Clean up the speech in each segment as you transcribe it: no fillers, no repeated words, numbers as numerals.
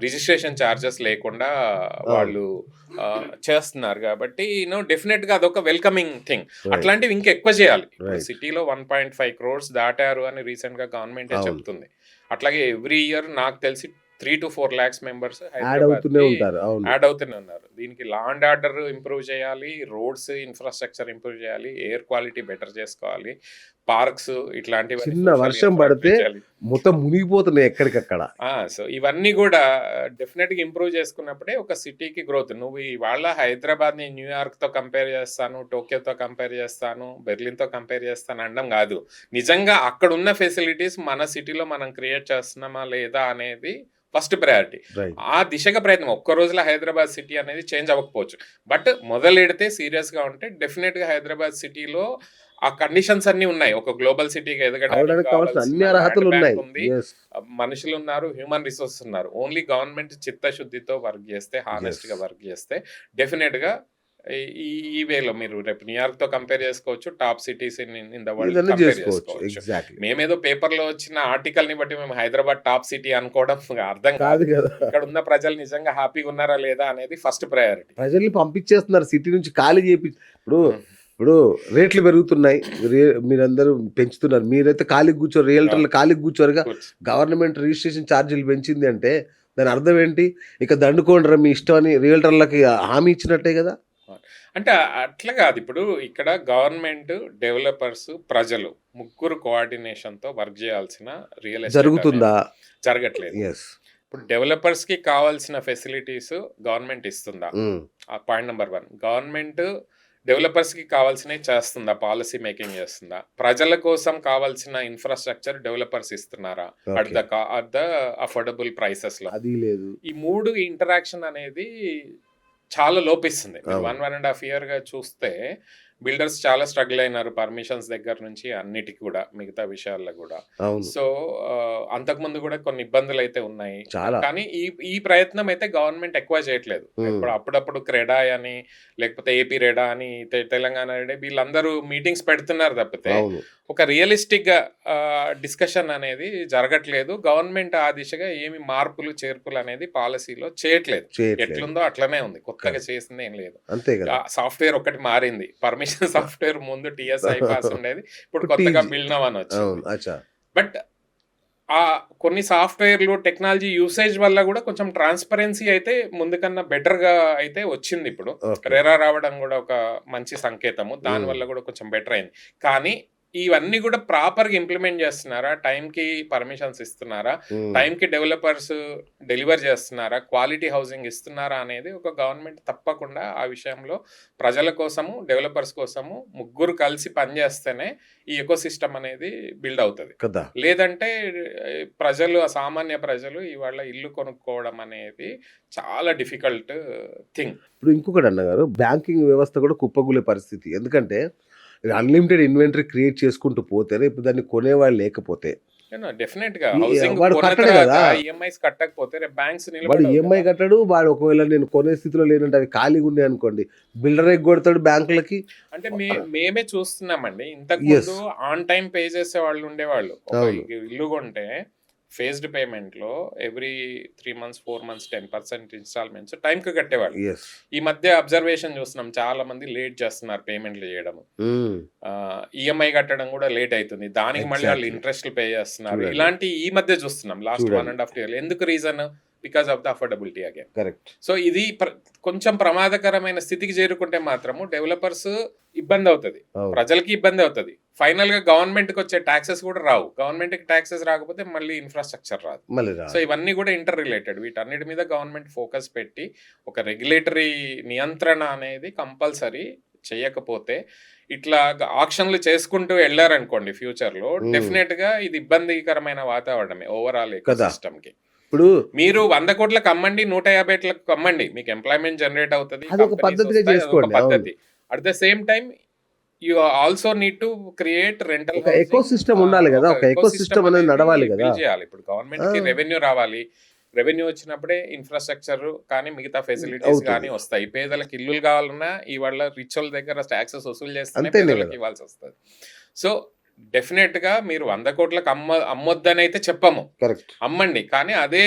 Registration charges లేకుండా వాళ్ళు చేస్తున్నారు కాబట్టి డెఫినెట్గా అదొక వెల్కమింగ్ థింగ్. అట్లాంటివి ఇంకా ఎక్కువ చేయాలి. ఇప్పుడు సిటీలో 1.5 crores దాటారు అని రీసెంట్గా గవర్నమెంటే చెప్తుంది. అట్లాగే ఎవ్రీ ఇయర్ నాకు తెలిసి 3 to 4 lakhs మెంబర్స్ యాడ్ అవుతూనే ఉన్నారు. దీనికి లా అండ్ ఆర్డర్ ఇంప్రూవ్ చేయాలి, రోడ్స్ ఇన్ఫ్రాస్ట్రక్చర్ ఇంప్రూవ్ చేయాలి, ఎయిర్ క్వాలిటీ బెటర్ చేసుకోవాలి, పార్క్స్ ఇట్లాంటివి చిన్న వర్షం పడితే మొత్తం మునిగిపోతున్నాయి ఎక్కడికక్కడ. సో ఇవన్నీ కూడా డెఫినెట్ గా ఇంప్రూవ్ చేసుకున్నప్పుడే ఒక సిటీకి గ్రోత్. నువ్వు ఇవాళ హైదరాబాద్ ని న్యూయార్క్ తో కంపేర్ చేస్తాను, టోక్యోతో కంపేర్ చేస్తాను, బెర్లిన్ తో కంపేర్ చేస్తాను అనడం కాదు. నిజంగా అక్కడ ఉన్న ఫెసిలిటీస్ మన సిటీలో మనం క్రియేట్ చేస్తున్నామా లేదా అనేది ఫస్ట్ ప్రయారిటీ. ఆ దిశగా ప్రయత్నం. ఒక్క రోజులో హైదరాబాద్ సిటీ అనేది చేంజ్ అవ్వకపోవచ్చు, బట్ మొదలెడితే సీరియస్ గా ఉంటే డెఫినెట్ గా హైదరాబాద్ సిటీలో ఆ కండిషన్స్ అన్ని ఉన్నాయి. ఒక గ్లోబల్ సిటీగా ఎదగడానికి మనుషులు ఉన్నారు, హ్యూమన్ రిసోర్సెస్ ఉన్నారు. ఓన్లీ గవర్నమెంట్ చిత్తశుద్ధితో వర్క్ చేస్తే, హానెస్ట్ గా వర్క్ చేస్తే డెఫినెట్ గా ఈ వేలో మీరు రేపు న్యూయార్క్ తో కంపేర్ చేసుకోవచ్చు, top cities in the world compare చేసుకోవచ్చు. మేమేదో పేపర్ లో వచ్చిన ఆర్టికల్ ని బట్టి మేము హైదరాబాద్ టాప్ సిటీ అనుకోవడం అర్థం కాదు. ఇక్కడ ఉన్న ప్రజలు నిజంగా హ్యాపీగా ఉన్నారా లేదా అనేది ఫస్ట్ ప్రయారిటీ. ప్రజల్ని పంపించేస్తున్నారు సిటీ నుంచి, ఖాళీ చేపి. ఇప్పుడు రేట్లు పెరుగుతున్నాయి, మీరందరూ పెంచుతున్నారు, మీరైతే ఖాళీ కూర్చోరు, రియల్టర్లు ఖాళీ కూర్చోరుగా. గవర్నమెంట్ రిజిస్ట్రేషన్ ఛార్జీలు పెంచింది అంటే దాని అర్థం ఏంటి? ఇక దండుకోండి మీ ఇష్టం అని రియల్టర్లకి హామీ ఇచ్చినట్టే కదా. అంటే అట్లా కాదు. ఇప్పుడు ఇక్కడ గవర్నమెంట్, డెవలపర్స్, ప్రజలు ముగ్గురు కోఆర్డినేషన్తో వర్క్ చేయాల్సిన రియల్ ఎస్టేట్ జరుగుతుందా? జరగట్లేదు. ఇప్పుడు డెవలపర్స్ కి కావాల్సిన ఫెసిలిటీస్ గవర్నమెంట్ ఇస్తుందా? Point number 1. గవర్నమెంట్ డెవలపర్స్ కి కావాల్సినవి చేస్తుందా? పాలసీ మేకింగ్ చేస్తుందా? ప్రజల కోసం కావాల్సిన ఇన్ఫ్రాస్ట్రక్చర్ డెవలపర్స్ ఇస్తున్నారా అట్ ద అఫోర్డబుల్ ప్రైసెస్ లో? అది లేదు. ఈ 3 ఇంటరాక్షన్ అనేది చాలా లోపిస్తుంది. 1.5 year గా చూస్తే బిల్డర్స్ చాలా స్ట్రగుల్ అయినారు, పర్మిషన్స్ దగ్గర నుంచి అన్నిటికి కూడా, మిగతా విషయాల్లో కూడా. సో అంతకుముందు కూడా కొన్ని ఇబ్బందులు అయితే ఉన్నాయి, కానీ ఈ ప్రయత్నం అయితే గవర్నమెంట్ ఎక్కువ చేయట్లేదు. అప్పుడప్పుడు క్రెడా అని, లేకపోతే ఏపీ రెడా అని, తెలంగాణ రెడా, వీళ్ళందరూ మీటింగ్స్ పెడుతున్నారు తప్పితే ఒక రియలిస్టిక్ గా డిస్కషన్ అనేది జరగట్లేదు. గవర్నమెంట్ ఆ దిశగా ఏమి మార్పులు చేర్పులు అనేది పాలసీలో చేయట్లేదు. ఎట్లుందో అట్లనే ఉంది, కొత్తగా చేసింది ఏం లేదు. సాఫ్ట్వేర్ ఒకటి మారింది. పర్మిషన్ సాఫ్ట్వేర్ ముందు టిఎస్ఐ పాస్ ఉండేది, ఇప్పుడు కొత్తగా బిల్డ్ నవ్ అని వచ్చింది. బట్ ఆ కొన్ని సాఫ్ట్వేర్లు, టెక్నాలజీ యూసేజ్ వల్ల కూడా కొంచెం ట్రాన్స్పరెన్సీ అయితే ముందు కన్నా బెటర్ గా అయితే వచ్చింది. ఇప్పుడు రెరా రావడం కూడా ఒక మంచి సంకేతము, దాని వల్ల కూడా కొంచెం బెటర్ అయింది. కానీ ఇవన్నీ కూడా ప్రాపర్ గా ఇంప్లిమెంట్ చేస్తున్నారా? టైంకి పర్మిషన్స్ ఇస్తున్నారా? టైంకి డెవలపర్స్ డెలివర్ చేస్తున్నారా? క్వాలిటీ హౌసింగ్ ఇస్తున్నారా అనేది ఒక గవర్నమెంట్ తప్పకుండా ఆ విషయంలో ప్రజల కోసము, డెవలపర్స్ కోసము ముగ్గురు కలిసి పనిచేస్తేనే ఈ ఎకో సిస్టమ్ అనేది బిల్డ్ అవుతుంది. లేదంటే ప్రజలు, సామాన్య ప్రజలు ఇవాళ ఇల్లు కొనుక్కోవడం అనేది చాలా డిఫికల్ట్ థింగ్. ఇప్పుడు ఇంకొకటి అన్నగారు, బ్యాంకింగ్ వ్యవస్థ కూడా కుప్పగూలే పరిస్థితి. ఎందుకంటే అన్లిమిటెడ్ ఇన్వెంటరీ క్రియేట్ చేసుకుంటూ పోతే రేపు దాన్ని కొనేవాళ్ళు లేకపోతే డెఫినెట్ గా ఈఎంఐస్ కట్టకపోతే బ్యాంక్స్ వాడు ఈఎంఐ కట్టడు. వాడు ఒకవేళ నేను కొనే స్థితిలో లేనంటే అవి ఖాళీగా ఉన్నాయి అనుకోండి, బిల్డర్ ఎగ్గొడతాడు బ్యాంకులకి. అంటే మేమే చూస్తున్నామండి, ఇంతకు ముందు ఆన్ టైం పే చేసే వాళ్ళు ఉండేవాళ్ళు. ఇల్లు కొంటే ఫేజ్డ్ పేమెంట్ లో every 3 months 4 months 10% installments time కి కట్టేవాళ్ళు. ఈ మధ్య అబ్జర్వేషన్ చూస్తున్నాం, చాలా మంది లేట్ చేస్తున్నారు పేమెంట్లు చేయడం. ఈఎంఐ కట్టడం కూడా లేట్ అవుతుంది, దానికి మళ్ళీ వాళ్ళు ఇంట్రెస్ట్ పే చేస్తున్నారు. ఇలాంటి ఈ మధ్య చూస్తున్నాం లాస్ట్ 1.5 years. ఎందుకు reason? Because of the affordability again. Correct. So ఇది కొంచెం ప్రమాదకరమైన స్థితికి చేరుకుంటే మాత్రము డెవలపర్స్ ఇబ్బంది అవుతుంది, ప్రజలకి ఇబ్బంది అవుతుంది. ఫైనల్ గా గవర్నమెంట్ కి వచ్చే ట్యాక్సెస్ కూడా రావు. గవర్నమెంట్ కి ట్యాక్సెస్ రాకపోతే మళ్ళీ ఇన్ఫ్రాస్ట్రక్చర్ రాదు. సో ఇవన్నీ కూడా ఇంటర్ రిలేటెడ్. వీటన్నిటి మీద గవర్నమెంట్ ఫోకస్ పెట్టి ఒక రెగ్యులేటరీ నియంత్రణ అనేది కంపల్సరీ చేయకపోతే, ఇట్లా ఆక్షన్లు చేసుకుంటూ వెళ్ళారనుకోండి ఫ్యూచర్ లో, డెఫినెట్ గా ఇది ఇబ్బందికరమైన వాతావరణమే ఓవరాల్ ఎకో సిస్టమ్ కి. ఇప్పుడు మీరు 100 కోట్లకు అమ్మండి, 150 అమ్మండి, మీకు ఎంప్లాయ్మెంట్ జనరేట్ అవుతుంది, పద్ధతి. At the same time you also need to create rental eco system ఉండాలి కదా, ఒక ఎకో సిస్టమ్ అనేది నడవాలి కదా. ఇప్పుడు గవర్నమెంట్ కి రెవెన్యూ రావాలి, రెవెన్యూ వచ్చినప్పుడే ఇన్ఫ్రాస్ట్రక్చర్ కానీ మిగతా ఫెసిలిటీస్ కానీ వస్తాయి. పేదలకు ఇల్లులు కావాలన్నా ఇవాళ రిచ్ వాళ్ళ దగ్గర ట్యాక్సెస్ వసూలు చేస్తేనే పేదలకు ఇవ్వాల్సి వస్తుంది. సో డెఫినెట్ గా మీరు 100 కోట్లకు అమ్మొద్దని అయితే చెప్పము, అమ్మండి, కానీ అదే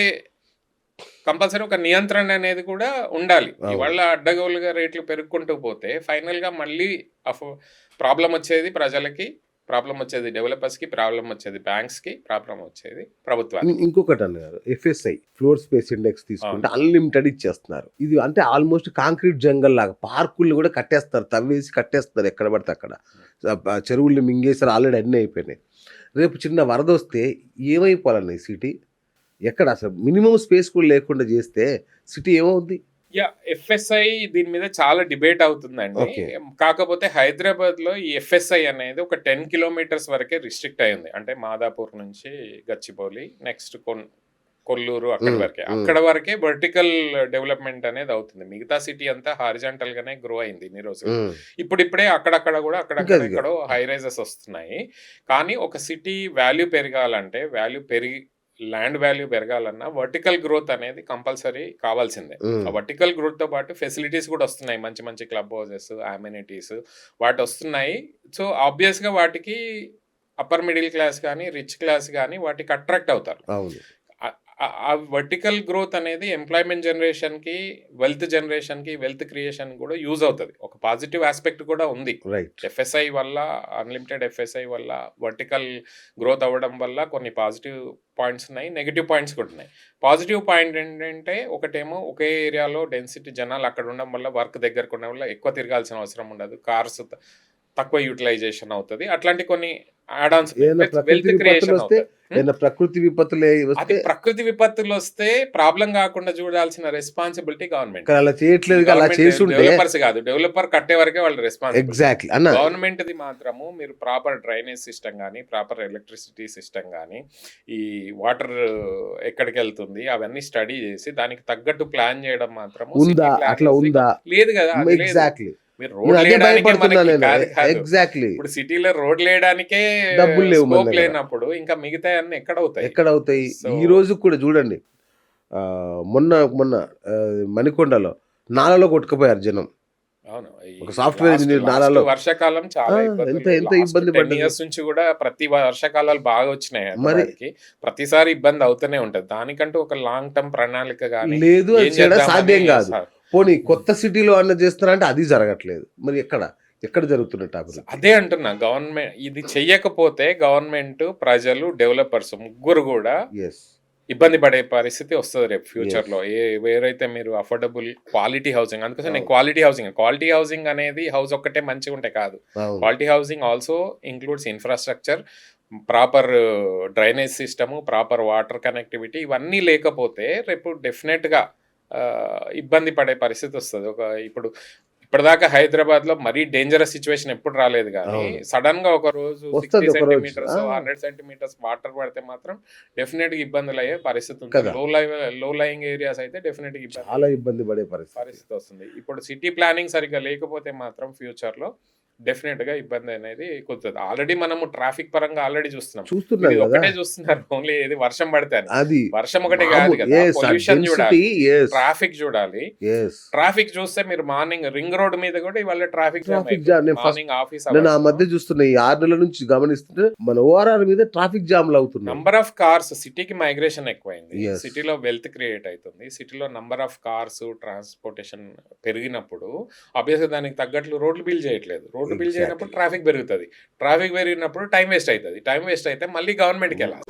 కంపల్సరీ ఒక నియంత్రణ అనేది కూడా ఉండాలి. ఇవాళ అడ్డగోలుగా రేట్లు పెరుగుకుంటూ పోతే ఫైనల్గా మళ్ళీ ప్రాబ్లం వచ్చేది ప్రజలకి, ప్రాబ్లం వచ్చేది డెవలపర్స్కి, ప్రాబ్లం వచ్చేది బ్యాంక్స్కి, ప్రాబ్లం వచ్చేది ప్రభుత్వానికి. ఇంకొకటి అన్నారు ఎఫ్ఎస్ఐ ఫ్లోర్ స్పేస్ ఇండెక్స్ తీసుకుంటే అన్లిమిటెడ్ ఇచ్చేస్తున్నారు. ఇది అంటే ఆల్మోస్ట్ కాంక్రీట్ జంగల్ లాగా పార్కుల్ని కూడా కట్టేస్తారు, తవ్వేసి కట్టేస్తారు ఎక్కడ పడితే అక్కడ. చెరువుల్ని మింగేసారు, ఆల్రెడీ అన్నీ అయిపోయినాయి. రేపు చిన్న వరద వస్తే ఏమైపోవాలన్న ఈ సిటీ? ఎక్కడ అసలు మినిమం స్పేస్ కూడా లేకుండా చేస్తే సిటీ ఏమవుద్ది? ఎఫ్ఎస్ఐ దీని మీద చాలా డిబేట్ అవుతుందండి. కాకపోతే హైదరాబాద్ లో ఈ ఎఫ్ఎస్ఐ అనేది ఒక 10 కిలోమీటర్స్ వరకే రిస్ట్రిక్ట్ అయింది. అంటే మాదాపూర్ నుంచి గచ్చిబౌలి, నెక్స్ట్ కొల్లూరు, అక్కడ వరకే వర్టికల్ డెవలప్మెంట్ అనేది అవుతుంది. మిగతా సిటీ అంతా హారిజాంటల్ గానే గ్రో అయింది ఇన్ని రోజులు. ఇప్పుడిప్పుడే అక్కడక్కడ కూడా అక్కడక్కడ హై రైజెస్ వస్తున్నాయి. కానీ ఒక సిటీ వాల్యూ పెరగాలంటే ల్యాండ్ వాల్యూ పెరగాలన్నా వర్టికల్ గ్రోత్ అనేది కంపల్సరీ కావాల్సిందే. ఆ వర్టికల్ గ్రోత్ తో పాటు ఫెసిలిటీస్ కూడా వస్తున్నాయి, మంచి మంచి క్లబ్ హౌసెస్, అమ్యూనిటీస్ వాటి వస్తున్నాయి. సో ఆబ్వియస్ గా వాటికి అప్పర్ మిడిల్ క్లాస్ కానీ రిచ్ క్లాస్ కానీ వాటికి అట్రాక్ట్ అవుతారు. ఆ వర్టికల్ గ్రోత్ అనేది ఎంప్లాయ్మెంట్ జనరేషన్కి, వెల్త్ క్రియేషన్ కూడా యూజ్ అవుతుంది. ఒక పాజిటివ్ ఆస్పెక్ట్ కూడా ఉంది. ఎఫ్ఎస్ఐ వల్ల, అన్లిమిటెడ్ ఎఫ్ఎస్ఐ వల్ల, వర్టికల్ గ్రోత్ అవ్వడం వల్ల కొన్ని పాజిటివ్ పాయింట్స్ ఉన్నాయి, నెగిటివ్ పాయింట్స్ కూడా ఉన్నాయి. పాజిటివ్ పాయింట్ ఏంటంటే ఒకటేమో ఒకే ఏరియాలో డెన్సిటీ జనాలు అక్కడ ఉండడం వల్ల, వర్క్ దగ్గరకు ఉండడం వల్ల ఎక్కువ తిరగాల్సిన అవసరం ఉండదు, కార్స్ తక్కువ యూటిలైజేషన్ అవుతుంది. అట్లాంటి కొన్ని యాడ్-ఆన్స్, వెల్త్ క్రియేషన్ అవుతుంది. ప్రకృతి విపత్తులు వస్తే ప్రాబ్లం కాకుండా చూడాల్సిన రెస్పాన్సిబిలిటీ గవర్నమెంట్. డెవలపర్స్ కాదు, డెవలపర్ కట్టే వరకే వాళ్ళ రెస్పాన్సిబిలిటీ. గవర్నమెంట్ ది మాత్రము మీరు ప్రాపర్ డ్రైనేజ్ సిస్టమ్ కానీ, ప్రాపర్ ఎలక్ట్రిసిటీ సిస్టమ్ కానీ, ఈ వాటర్ ఎక్కడికి వెళ్తుంది అవన్నీ స్టడీ చేసి దానికి తగ్గట్టు ప్లాన్ చేయడం మాత్రము లేదు కదా. ఇప్పుడు సిటీలో రోడ్ లేడానికే డబ్బులు లేవు లేనప్పుడు ఇంకా మిగతా అన్ని ఎక్కడవుతాయి? ఈ రోజు కూడా చూడండి, మొన్న మణికొండలో నాలలో కొట్టుకుపోయారు జనం. ఒక సాఫ్ట్వేర్ ఇంజనీర్ నాలలో వర్షాకాలం చాలా ఎంత ఇబ్బంది పడ్డ నుంచి కూడా ప్రతి వర్షాకాలాలు బాగా వచ్చినాయి. మరి ప్రతిసారి ఇబ్బంది అవుతూనే ఉంటది. దానికంటూ ఒక లాంగ్ టర్మ్ ప్రణాళిక కానీ లేదు, సాధ్యం కాదు. పోనీ కొత్త సిటీలో అన్న చేస్తున్నారంటే అది జరగట్లేదు. మరి ఎక్కడ జరుగుతున్నట్టు అదే అంటున్నా. గవర్నమెంట్ ఇది చెయ్యకపోతే గవర్నమెంట్, ప్రజలు, డెవలపర్స్ ముగ్గురు కూడా ఇబ్బంది పడే పరిస్థితి వస్తుంది రేపు ఫ్యూచర్ లో. ఎవరైతే మీరు అఫోర్డబుల్ క్వాలిటీ హౌసింగ్, అందుకోసం నేను క్వాలిటీ హౌసింగ్ అనేది హౌస్ ఒక్కటే మంచిగా ఉంటే కాదు. Quality housing also includes infrastructure, proper drainage system, proper water connectivity. ఇవన్నీ లేకపోతే రేపు డెఫినెట్ గా ఇబ్బంది పడే పరిస్థితి వస్తుంది. ఇప్పటిదాకా హైదరాబాద్ లో మరీ డేంజరస్ సిచ్యువేషన్ ఎప్పుడు రాలేదు, కానీ సడన్ గా ఒక రోజు 60 సెంటీమీటర్స్ 100 సెంటీమీటర్స్ వాటర్ పడితే మాత్రం డెఫినెట్ గా ఇబ్బందులు అయ్యే పరిస్థితి ఉంటుంది. లో లయింగ్ ఏరియాస్ అయితే డెఫినెట్ గా చాలా ఇబ్బంది పడే పరిస్థితి వస్తుంది. ఇప్పుడు సిటీ ప్లానింగ్ సరిగ్గా లేకపోతే మాత్రం ఫ్యూచర్ లో డెఫినెట్ గా ఇబ్బంది అనేది కుదురుతుంది. ఆల్రెడీ మనము ట్రాఫిక్ పరంగా ఆల్రెడీ ఒకటే చూస్తున్నారు. ఓన్లీ ఏది వర్షం పడితే వర్షం ఒకటే కాదు కదా, పొల్యూషన్ చూడాలి, ట్రాఫిక్ చూడాలి. ట్రాఫిక్ చూస్తే మీరు మార్నింగ్ రింగ్ రోడ్ మీద కూడా ఇవాళ ట్రాఫిక్ మార్నింగ్ ఆఫీస్ ఆ మధ్య చూస్తున్నా, ఈ 6 నెలల నుంచి గమనిస్తుంటే మన ఓఆర్ఆర్ మీద ట్రాఫిక్ జామ్లు అవుతుంది. నంబర్ ఆఫ్ కార్స్, సిటీకి మైగ్రేషన్ ఎక్కువైంది, సిటీలో వెల్త్ క్రియేట్ అవుతుంది. సిటీలో నంబర్ ఆఫ్ కార్స్, ట్రాన్స్పోర్టేషన్ పెరిగినప్పుడు ఆబ్వియస్ గా దానికి తగ్గట్లు రోడ్లు బిల్డ్ చేయట్లేదు. రోడ్లు బిల్డ్ చేయనప్పుడు ట్రాఫిక్ పెరుగుతుంది. ట్రాఫిక్ పెరిగినప్పుడు టైం వేస్ట్ అవుతుంది. టైం వేస్ట్ అయితే మళ్ళీ గవర్నమెంట్కి వెళ్ళాలి.